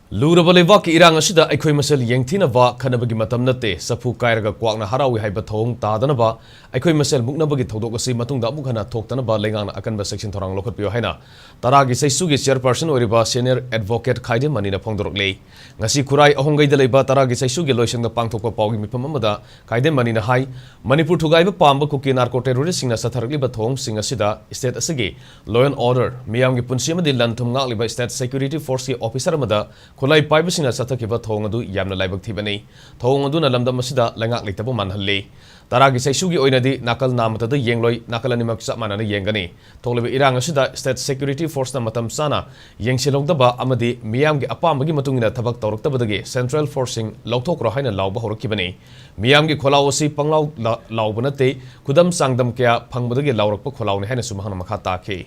Luraba leibak erang asida ekhoi masel yengthinaba khatnabagi matam natte sapu kairaga kwakna harawi haiba thong tadanaba ekhoi masel muknabagi thodok asi matungda mukhana thoktanaba lengang akanba section thorang lokhatpio haina taragi saisugi chairperson oriba senior advocate Khaidem Mani na phongdoroklei ngasi khurai ahongai da leiba taragi saisugi loisangda pangthokpa pawgi mifam amada Khaidem Mani na hai manipur thugaiba pamba kuki narco terrorist singna sathargliba thong sing asida state asigi law and order miyamgi punsi amadi lanthum ngagliba state security force ki officer amada Kulai Pibasina Satakiba Tongadu Yamna Leibak Tibani, Tongaduna Lambda Masida, Langak Litabo Manhali, Taragi Saisugi Oinadi, Nakal Namata, Yengloi, Nakalanimak Sapman and Yengani, Tolib Irang Asida, State Security Force Matam Sana, Yengsilong Daba, Amadi, Miamgi Apamagi Matungina Tabak Toroktabagi, Central Forcing, Lautok Rohina Lauba Horokibani, Miamgi Kolawasi, Panglau Laubanate, Kudam Sangdam Kia, Pangmudagi Laurok Kolau Hennesumahana Makataki.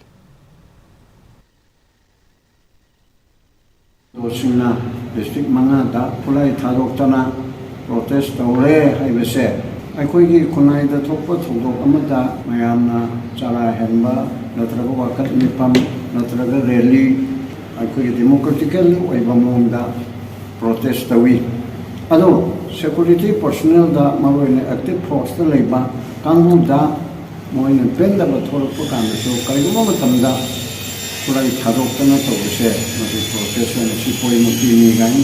Dosina district mangada pulai thadoktana protest tawre haibese aikoigi khunai da thokpa thodok amada mayamna chala henba natraga wakat nipam natraga rally aikoigi democratically oiba mongda protest tawi ado security personnel da maroine active force da leiba kanghu da moine penda ba thorokpa kanda so kaiguma matamda Kulai Tadokana Tobse, Professor Sipoi Mutini Gain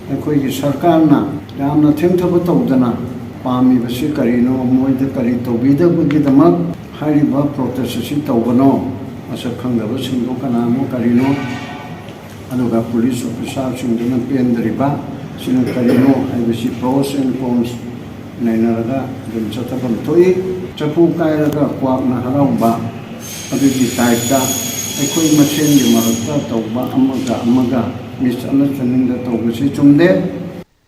Ekhoi Sarkarna, Yamna Temtaba Todana, Pami Vasikarino, Moida Karito, Vida Bugidamak, Hariba Protestation Tobano, as a Kangava Sindokanamo Karino, Anuga Police Officer Sindana Pendriba, Sinakarino, I visit pros and cons, Nainaraga, then Satabam Toi, Chapu Kairaga, Kwakna Haramba, Abidi Taika. Ekhoi masel di marakta tauba amaga misunderstanding da tauba si chumde